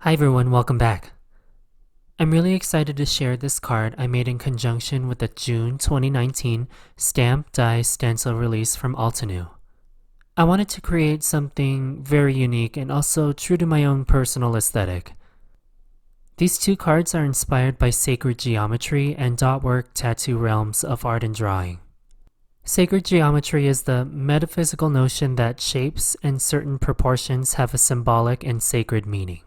Hi everyone, welcome back. I'm really excited to share this card I made in conjunction with the June 2019 Stamp Die Stencil release from Altenew. I wanted to create something very unique and also true to my own personal aesthetic. These two cards are inspired by sacred geometry and Dotwork tattoo realms of art and drawing. Sacred geometry is the metaphysical notion that shapes and certain proportions have a symbolic and sacred meaning.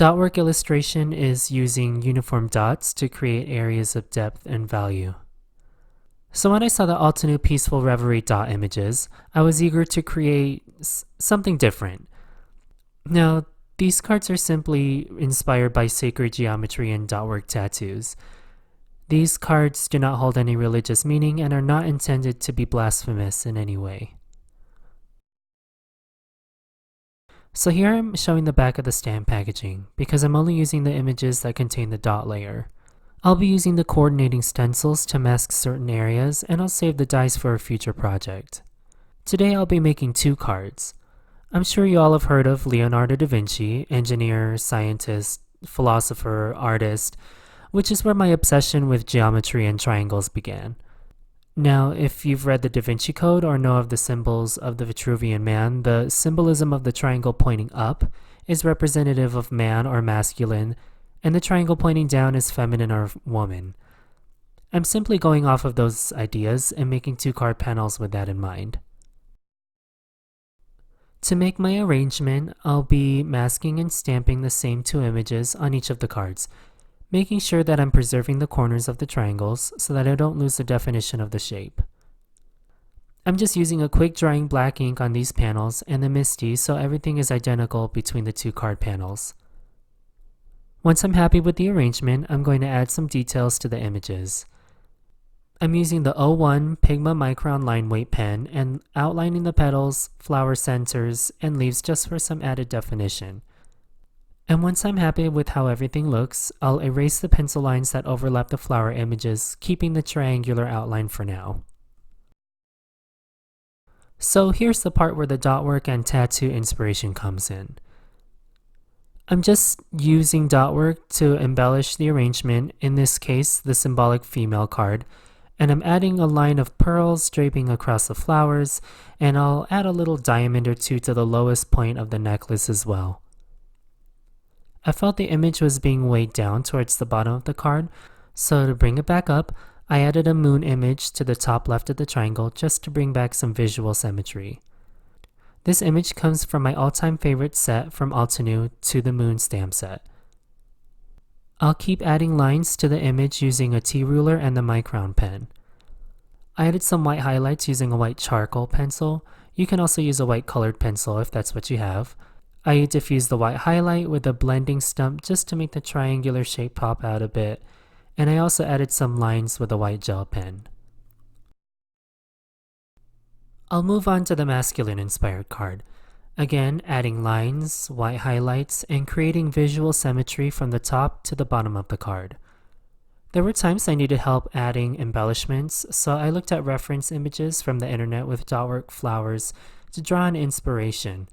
Dotwork illustration is using uniform dots to create areas of depth and value. So when I saw the Altenew Peaceful Reverie dot images, I was eager to create something different. Now, these cards are simply inspired by sacred geometry and Dotwork tattoos. These cards do not hold any religious meaning and are not intended to be blasphemous in any way. So here I'm showing the back of the stamp packaging because I'm only using the images that contain the dot layer. I'll be using the coordinating stencils to mask certain areas, and I'll save the dies for a future project. Today I'll be making two cards. I'm sure you all have heard of Leonardo da Vinci, engineer, scientist, philosopher, artist, which is where my obsession with geometry and triangles began. Now, if you've read the Da Vinci Code or know of the symbols of the Vitruvian Man, the symbolism of the triangle pointing up is representative of man or masculine, and the triangle pointing down is feminine or woman. I'm simply going off of those ideas and making two card panels with that in mind. To make my arrangement, I'll be masking and stamping the same two images on each of the cards, making sure that I'm preserving the corners of the triangles so that I don't lose the definition of the shape. I'm just using a quick drying black ink on these panels and the MISTI so everything is identical between the two card panels. Once I'm happy with the arrangement, I'm going to add some details to the images. I'm using the 01 Pigma Micron line weight pen and outlining the petals, flower centers, and leaves just for some added definition. And once I'm happy with how everything looks, I'll erase the pencil lines that overlap the flower images, keeping the triangular outline for now. So here's the part where the Dotwork and tattoo inspiration comes in. I'm just using Dotwork to embellish the arrangement, in this case the symbolic female card, and I'm adding a line of pearls draping across the flowers, and I'll add a little diamond or two to the lowest point of the necklace as well. I felt the image was being weighed down towards the bottom of the card, so to bring it back up, I added a moon image to the top left of the triangle just to bring back some visual symmetry. This image comes from my all-time favorite set from Altenew to the moon stamp set. I'll keep adding lines to the image using a T-ruler and the micron pen. I added some white highlights using a white charcoal pencil. You can also use a white colored pencil if that's what you have. I diffused the white highlight with a blending stump just to make the triangular shape pop out a bit, and I also added some lines with a white gel pen. I'll move on to the masculine inspired card. Again, adding lines, white highlights, and creating visual symmetry from the top to the bottom of the card. There were times I needed help adding embellishments, so I looked at reference images from the internet with Dotwork flowers to draw an inspiration.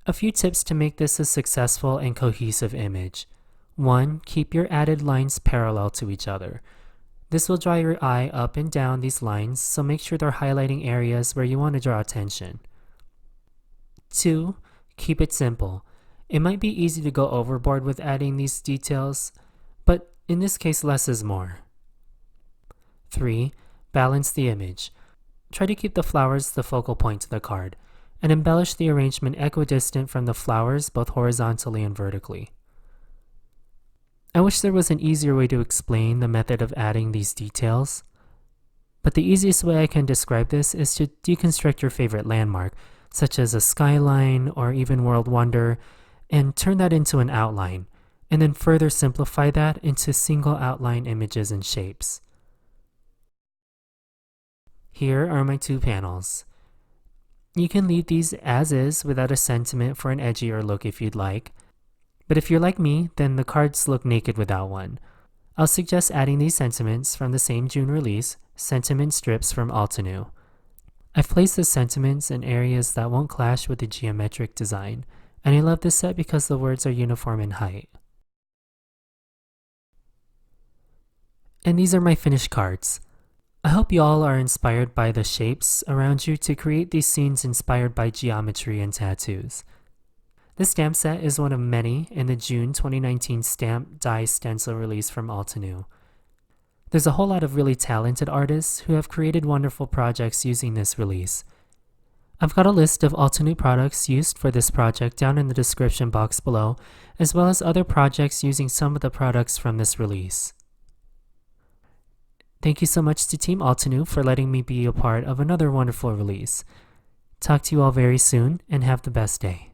A few tips to make this a successful and cohesive image. 1. Keep your added lines parallel to each other. This will draw your eye up and down these lines, so make sure they're highlighting areas where you want to draw attention. 2. Keep it simple. It might be easy to go overboard with adding these details, but in this case less is more. 3. Balance the image. Try to keep the flowers the focal point to the card, and embellish the arrangement equidistant from the flowers both horizontally and vertically. I wish there was an easier way to explain the method of adding these details, but the easiest way I can describe this is to deconstruct your favorite landmark, such as a skyline or even world wonder, and turn that into an outline, and then further simplify that into single outline images and shapes. Here are my two panels. You can leave these as is without a sentiment for an edgier look if you'd like, but if you're like me, then the cards look naked without one. I'll suggest adding these sentiments from the same June release, sentiment strips from Altenew. I've placed the sentiments in areas that won't clash with the geometric design, And I love this set because the words are uniform in height. And these are my finished cards. I hope you all are inspired by the shapes around you to create these scenes inspired by geometry and tattoos. This stamp set is one of many in the June 2019 Stamp Die Stencil release from Altenew. There's a whole lot of really talented artists who have created wonderful projects using this release. I've got a list of Altenew products used for this project down in the description box below, as well as other projects using some of the products from this release. Thank you so much to Team Altenew for letting me be a part of another wonderful release. Talk to you all very soon and have the best day.